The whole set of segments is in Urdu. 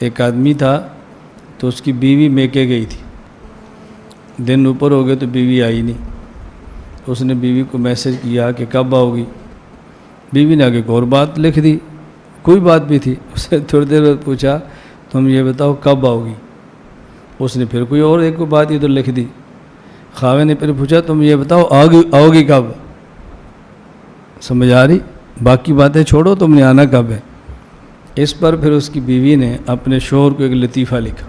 ایک آدمی تھا تو اس کی بیوی میکے گئی تھی، دن اوپر ہو گئے تو بیوی آئی نہیں. اس نے بیوی کو میسج کیا کہ کب آؤ گی. بیوی نے آگے ایک اور بات لکھ دی، کوئی بات بھی تھی. اس نے تھوڑی دیر بعد پوچھا تم یہ بتاؤ کب آؤ گی. اس نے پھر کوئی اور ایک کو بات ادھر لکھ دی. خاوند نے پھر پوچھا تم یہ بتاؤ آؤ گی کب. سمجھ آ رہی؟ باقی باتیں چھوڑو، تم نے آنا کب ہے. اس پر پھر اس کی بیوی نے اپنے شوہر کو ایک لطیفہ لکھا.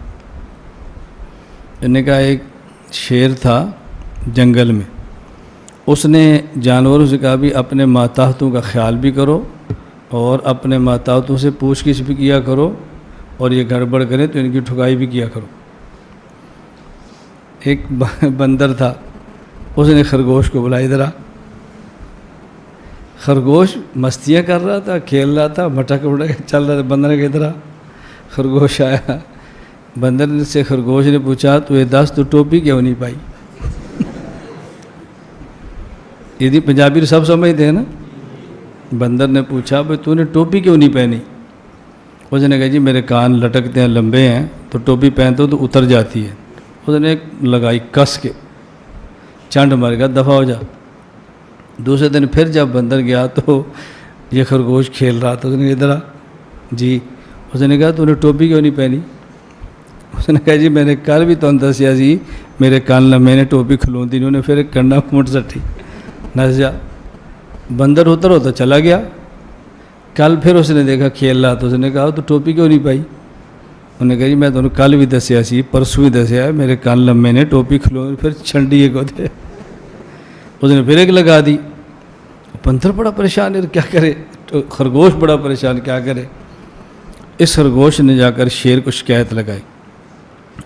انہوں نے کہا ایک شیر تھا جنگل میں، اس نے جانوروں سے کہا بھی اپنے ماتحتوں کا خیال بھی کرو اور اپنے ماتحتوں سے پوچھ گچھ بھی کیا کرو، اور یہ گڑبڑ کریں تو ان کی ٹھکائی بھی کیا کرو. ایک بندر تھا، اس نے خرگوش کو بلایا. ادھر آ. خرگوش مستیاں کر رہا تھا، کھیل رہا تھا، مٹک چل رہا تھا. بندر نے کہا ادھر آ. خرگوش آیا. بندر سے خرگوش نے پوچھا تو یہ دس تو ٹوپی کیوں نہیں پائی. یہ پنجابی سب سمجھتے ہیں نا. بندر نے پوچھا بھائی تو نے ٹوپی کیوں نہیں پہنی. اس نے کہا جی میرے کان لٹکتے ہیں، لمبے ہیں، تو ٹوپی پہنتے ہو تو اتر جاتی ہے. اس نے ایک لگائی کس کے، چانڈ مار گیا، دفعہ ہو جا. دوسرے دن پھر جب بندر گیا تو یہ خرگوش کھیل رہا تھا. اس نے کہا ادھر آ. جی. اس نے کہا تو نے ٹوپی کیوں نہیں پہنی. اس نے کہا جی میں نے کل بھی تمہیں دسیا سی میرے کان لمبے نے، ٹوپی کھلوندی انہوں نے پھر ایک کنڈا مٹ سٹی نس جا. بندر اتر ہوتا چلا گیا. کل پھر اس نے دیکھا کھیل رہا تو اس نے کہا تو ٹوپی کیوں نہیں پائی. انہوں نے کہا جی میں تمہیں کل بھی دسیا سی، پرسوں بھی دسیا ہے، میرے کان لمبے نے، ٹوپی کھلو. پھر چھنڈی کو دے. اس نے پھر ایک لگا دی. بندر بڑا پریشان ہے، کیا کرے. خرگوش بڑا پریشان، کیا کرے. اس خرگوش نے جا کر شیر کو شکایت لگائی.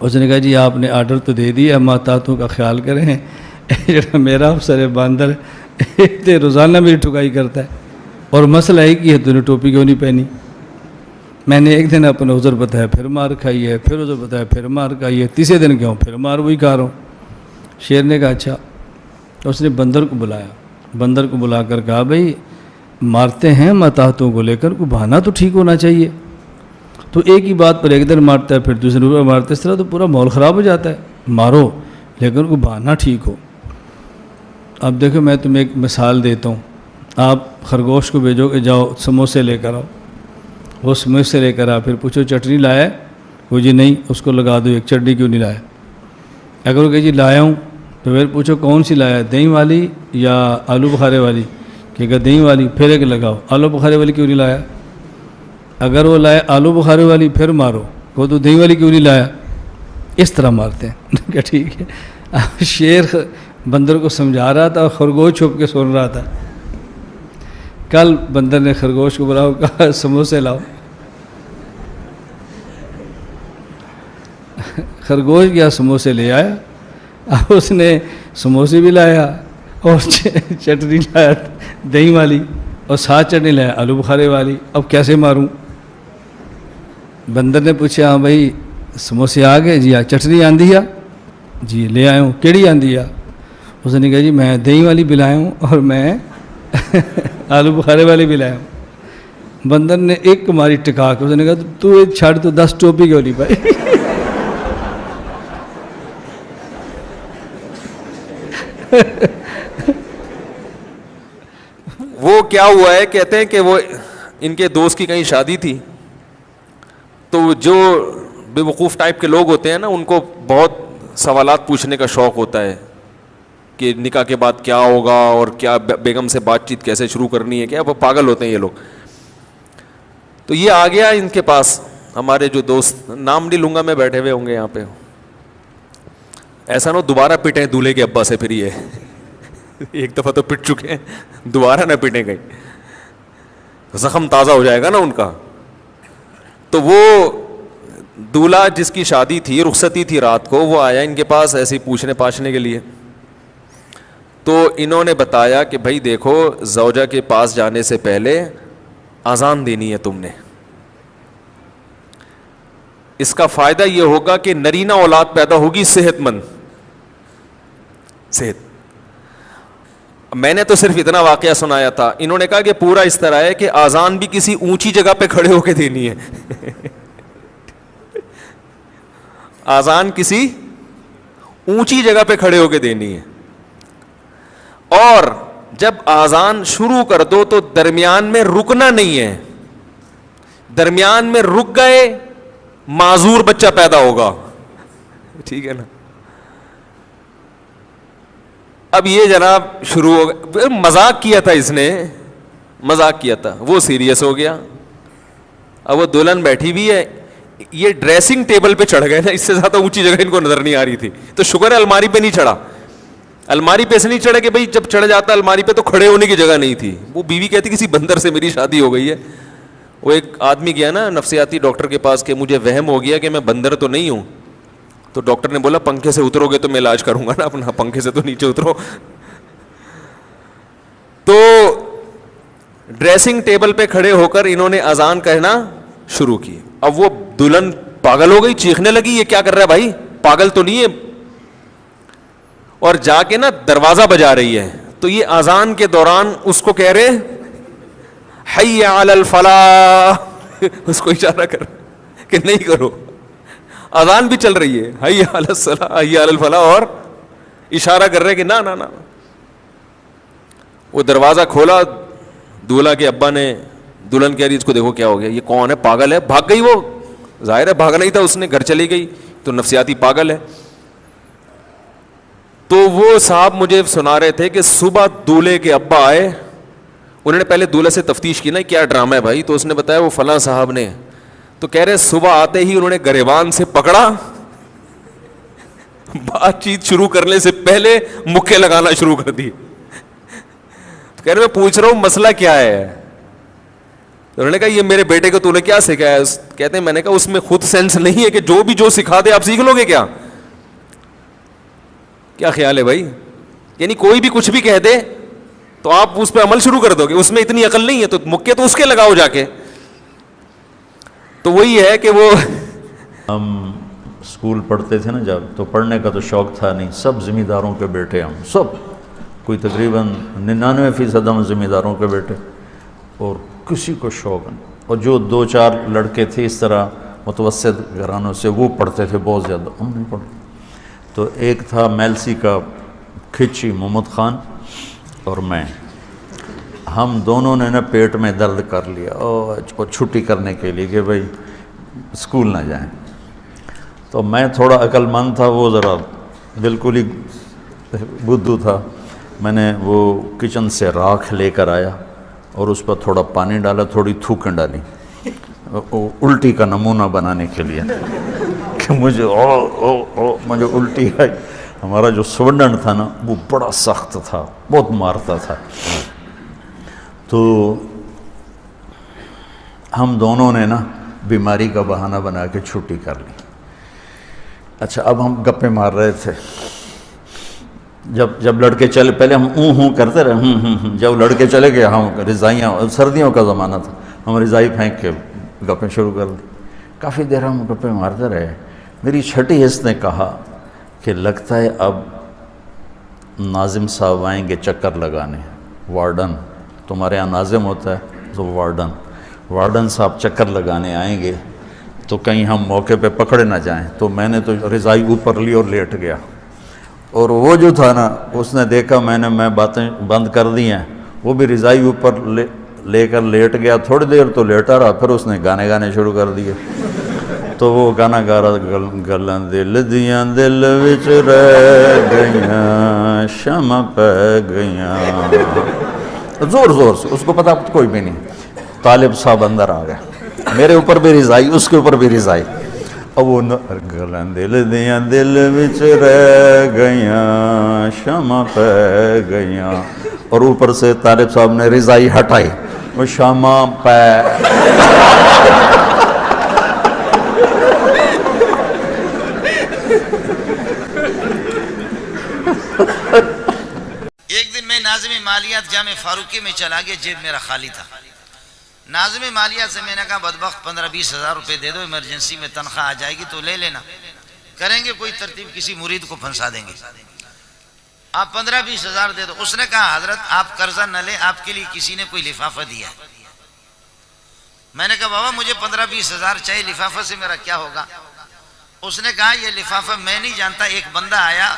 اس نے کہا جی آپ نے آرڈر تو دے دیا، ماتحتوں کا خیال کریں. جڑا میرا افسر ہے باندر روزانہ میری ٹھکائی کرتا ہے، اور مسئلہ ہے کہ تو نے ٹوپی کیوں نہیں پہنی. میں نے ایک دن اپنا عذر بتایا پھر مار کھائی ہے، پھر عذر بتایا پھر مار کھائی ہے، تیسرے دن کیوں پھر مار وہی کھا رہا ہوں. شیر نے کہا اچھا. اس نے بندر کو بلایا. بندر کو بلا کر کہا بھائی مارتے ہیں ماتحتوں کو لے کر، کوئی بہانہ تو ٹھیک ہونا چاہیے. تو ایک ہی بات پر ایک دن مارتا ہے پھر دوسرے پر مارتا ہے، اس طرح تو پورا ماحول خراب ہو جاتا ہے. مارو لیکن کوئی بہانہ ٹھیک ہو. اب دیکھو میں تمہیں ایک مثال دیتا ہوں. آپ خرگوش کو بھیجو کہ جاؤ سموسے لے کر آؤ. وہ سموسے لے کر آ، پھر پوچھو چٹنی لایا ہے؟ وہ جی نہیں. اس کو لگا دو ایک. چٹنی کیوں نہیں لایا؟ اگر وہ کہ جی لایا ہوں تو پھر پوچھو کون سی لایا ہے، دہی والی یا آلو بخارے والی؟ کہ اگر دہی والی پھر ایک لگاؤ. آلو بخارے والی کیوں نہیں لایا؟ اگر وہ لائے آلو بخارے والی پھر مارو. وہ تو دہی والی کیوں نہیں لایا؟ اس طرح مارتے ہیں. کہ ٹھیک ہے. اب شیر بندر کو سمجھا رہا تھا اور خرگوش چھپ کے سن رہا تھا. کل بندر نے خرگوش کو بلاؤ، کہا سموسے لاؤ. خرگوش گیا سموسے لے آیا. اب اس نے سموسے بھی لایا اور چٹنی لایا دہی والی، اور ساتھ چٹنی لایا آلو بخارے والی. اب کیسے ماروں؟ بندر نے پوچھا ہاں بھائی سموسے آ گئے؟ جی ہاں. چٹنی آندھی ہے؟ جی لے آیا ہوں. کیڑی آندھی ہے؟ اس نے کہا جی میں دہی والی بھی لایا ہوں اور میں آلو بخارے والی بھی لایا ہوں. بندر نے ایک کماری ٹکا کے اس نے کہا تو چھڑ تو 10 ٹوپی کیوں نہیں پائی. وہ کیا ہوا ہے، کہتے ہیں کہ وہ ان کے دوست کی کہیں شادی تھی، تو جو بے وقوف ٹائپ کے لوگ ہوتے ہیں نا، ان کو بہت سوالات پوچھنے کا شوق ہوتا ہے کہ نکاح کے بعد کیا ہوگا اور کیا بیگم سے بات چیت کیسے شروع کرنی ہے. کیا وہ پاگل ہوتے ہیں یہ لوگ. تو یہ آ گیا ان کے پاس، ہمارے جو دوست، نام نہیں لوں گا میں، بیٹھے ہوئے ہوں گے یہاں پہ. ایسا نہ دوبارہ پٹیں دولہے کے ابا سے. پھر یہ ایک دفعہ تو پٹ چکے ہیں، دوبارہ نہ پٹیں گئی، زخم تازہ ہو جائے گا نا ان کا. تو وہ دولہا جس کی شادی تھی، رخصتی تھی رات کو، وہ آیا ان کے پاس ایسے ہی پوچھنے پاچھنے کے لیے. تو انہوں نے بتایا کہ بھائی دیکھو زوجہ کے پاس جانے سے پہلے اذان دینی ہے تم نے. اس کا فائدہ یہ ہوگا کہ نرینہ اولاد پیدا ہوگی صحت مند. صحت. میں نے تو صرف اتنا واقعہ سنایا تھا، انہوں نے کہا کہ پورا اس طرح ہے کہ اذان بھی کسی اونچی جگہ پہ کھڑے ہو کے دینی ہے. آزان کسی اونچی جگہ پہ کھڑے ہو کے دینی ہے, اور جب آزان شروع کر دو تو درمیان میں رکنا نہیں ہے. درمیان میں رک گئے معذور بچہ پیدا ہوگا, ٹھیک ہے نا. اب یہ جناب شروع ہو گیا, مذاق کیا تھا اس نے, مذاق کیا تھا, وہ سیریس ہو گیا. اب وہ دلہن بیٹھی بھی ہے, یہ ڈریسنگ ٹیبل پہ چڑھ گئے نا, اس سے زیادہ اونچی جگہ ان کو نظر نہیں آ رہی تھی, تو شکر ہے الماری پہ نہیں چڑھا. الماری پہ سے نہیں چڑھے کہ بھائی جب چڑھ جاتا الماری پہ تو کھڑے ہونے کی جگہ نہیں تھی. وہ بیوی کہتی کسی بندر سے میری شادی ہو گئی ہے. وہ ایک آدمی گیا نا نفسیاتی ڈاکٹر کے پاس کہ مجھے وہم ہو گیا کہ میں بندر تو نہیں ہوں. تو ڈاکٹر نے بولا پنکھے سے اترو گے تو میں علاج کروں گا نا اپنا, پنکھے سے تو نیچے اترو. تو ڈریسنگ ٹیبل پہ کھڑے ہو کر انہوں نے اذان کہنا شروع کی. اب وہ دلہن پاگل ہو گئی, چیخنے لگی یہ کیا کر رہا ہے بھائی, پاگل تو نہیں ہے, اور جا کے نا دروازہ بجا رہی ہے. تو یہ اذان کے دوران اس کو کہہ رہے حی علی الفلاح, اس کو اشارہ کر کہ نہیں کرو, اذان بھی چل رہی ہے, حی علی الصلاح حی علی الفلاح, اور اشارہ کر رہے کہ نہ نہ نہ. وہ دروازہ کھولا, دولہا کے ابا نے, دلہن کہہ رہی اس کو دیکھو کیا ہو گیا, یہ کون ہے, پاگل ہے. بھاگ گئی, وہ ظاہر ہے بھاگنا ہی تھا اس نے, گھر چلی گئی, تو نفسیاتی پاگل ہے. تو وہ صاحب مجھے سنا رہے تھے کہ صبح دولہے کے ابا آئے, انہوں نے پہلے دولہے سے تفتیش کی نا کیا ڈرامہ ہے بھائی, تو اس نے بتایا وہ فلاں صاحب نے. تو کہہ رہے صبح آتے ہی انہوں نے گریبان سے پکڑا, بات چیت شروع کرنے سے پہلے مکے لگانا شروع کر دی. کہہ رہے میں پوچھ رہا ہوں مسئلہ کیا ہے. انہوں نے کہا یہ میرے بیٹے کو تو نے کیا سکھایا. کہتے ہیں میں نے کہا اس میں خود سینس نہیں ہے کہ جو بھی جو سکھا دے آپ سیکھ لو گے کیا, کیا خیال ہے بھائی. یعنی کوئی بھی کچھ بھی کہہ دے تو آپ اس پہ عمل شروع کر دو گے, اس میں اتنی عقل نہیں ہے, تو مکے تو اس کے لگاؤ جا کے. تو وہی ہے کہ وہ ہم اسکول پڑھتے تھے نا جب, تو پڑھنے کا تو شوق تھا نہیں, سب ذمہ داروں کے بیٹے ہم سب, کوئی تقریباً 99% ہم ذمہ داروں کے بیٹے, اور کسی کو شوق نہیں. اور جو 2-4 لڑکے تھے اس طرح متوسط گھرانوں سے, وہ پڑھتے تھے بہت زیادہ, ہم نہیں پڑھتے. تو ایک تھا میلسی کا کھچی محمد خان اور میں, ہم دونوں نے نا پیٹ میں درد کر لیا اور چھٹی کرنے کے لیے کہ بھائی اسکول نہ جائیں. تو میں تھوڑا عقل مند تھا, وہ ذرا بالکل ہی بدھو تھا. میں نے وہ کچن سے راکھ لے کر آیا اور اس پر تھوڑا پانی ڈالا, تھوڑی تھوکیں ڈالی الٹی کا نمونہ بنانے کے لیے کہ مجھے مجھے الٹی آئی. ہمارا جو سوڈنٹ تھا نا وہ بڑا سخت تھا, بہت مارتا تھا. تو ہم دونوں نے نا بیماری کا بہانہ بنا کے چھٹی کر لی. اچھا اب ہم گپے مار رہے تھے, جب لڑکے چلے, پہلے ہم ہوں کرتے رہے, جب لڑکے چلے گئے ہم رضائیاں, سردیوں کا زمانہ تھا, ہم رضائی پھینک کے گپیں شروع کر دی. کافی دیر ہم گپے مارتے رہے. میری چھٹی حص نے کہا کہ لگتا ہے اب ناظم صاحب آئیں گے چکر لگانے. وارڈن, تمہارے یہاں ناظم ہوتا ہے تو وارڈن صاحب چکر لگانے آئیں گے, تو کہیں ہم موقع پہ پکڑے نہ جائیں. تو میں نے تو رضائی اوپر لی اور لیٹ گیا, اور وہ جو تھا نا اس نے دیکھا میں باتیں بند کر دی ہیں, وہ بھی رضائی اوپر لے کر لیٹ گیا. تھوڑی دیر تو لیٹا رہا, پھر اس نے گانے شروع کر دیے. تو وہ گانا گا رہا, گلاں دل دیاں دل وچ رہ گئیاں شمع پہ گئیاں, زور سے, اس کو پتا کوئی بھی نہیں. طالب صاحب اندر آ گئے, میرے اوپر بھی رضائی, اس کے اوپر بھی رضائی. اب وہ گلاں دل دیاں دل وچ رہ گئیاں شمع پہ گئیاں, اور اوپر سے طالب صاحب نے رضائی ہٹائی, وہ شمع پہ. ایک دن میں ناظم مالیات جامع فاروقی میں چلا گیا, جیب میرا خالی تھا. ناظم مالیات سے میں نے کہا بدبخت 15-20 ہزار روپے دے دو, ایمرجنسی میں تنخواہ آ جائے گی تو لے لینا, کریں گے کوئی ترتیب, کسی مرید کو پھنسا دیں گے, آپ 15-20 ہزار دے دو. اس نے کہا حضرت آپ قرضہ نہ لیں, آپ کے لیے کسی نے کوئی لفافہ دیا ہے. میں نے کہا بابا مجھے 15-20 ہزار چاہیے, لفافہ سے میرا کیا ہوگا. اس نے کہا یہ لفافہ میں نہیں جانتا. ایک بندہ آیا,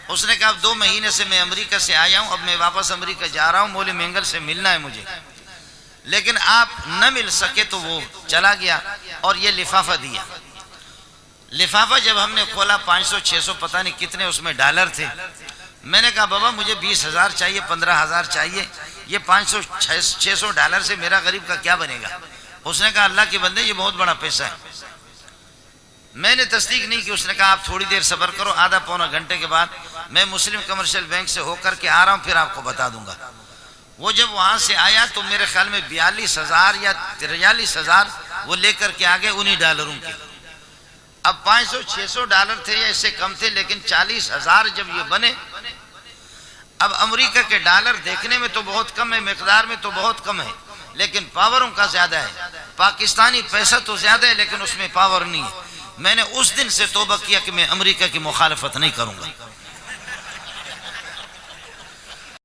اس نے کہا 2 مہینے سے میں امریکہ سے آیا ہوں, اب میں واپس امریکہ جا رہا ہوں, مولوی مینگل سے ملنا ہے مجھے, لیکن آپ نہ مل سکے تو وہ چلا گیا اور یہ لفافہ دیا. لفافہ جب ہم نے کھولا 500-600 پتہ نہیں کتنے اس میں ڈالر تھے. میں نے کہا بابا مجھے 20,000 چاہیے, 15,000 چاہیے, یہ 500-600 ڈالر سے میرا غریب کا کیا بنے گا؟ اس نے کہا اللہ کے بندے یہ بہت بڑا پیسہ ہے. میں نے تصدیق نہیں کی. اس نے کہا آپ تھوڑی دیر صبر کرو, آدھا پونا گھنٹے کے بعد میں مسلم کمرشل بینک سے ہو کر کے آ رہا ہوں, پھر آپ کو بتا دوں گا. وہ جب وہاں سے آیا تو میرے خیال میں 42,000 یا 43,000 وہ لے کر کے آگے انہی ڈالروں کے. اب 500-600 ڈالر تھے یا اس سے کم تھے, لیکن 40,000 جب یہ بنے. اب امریکہ کے ڈالر دیکھنے میں تو بہت کم ہے, مقدار میں تو بہت کم ہے, لیکن پاوروں کا زیادہ ہے. پاکستانی پیسہ تو زیادہ ہے لیکن اس میں پاور نہیں ہے. میں نے اس دن سے توبہ کیا کہ میں امریکہ کی مخالفت نہیں کروں گا.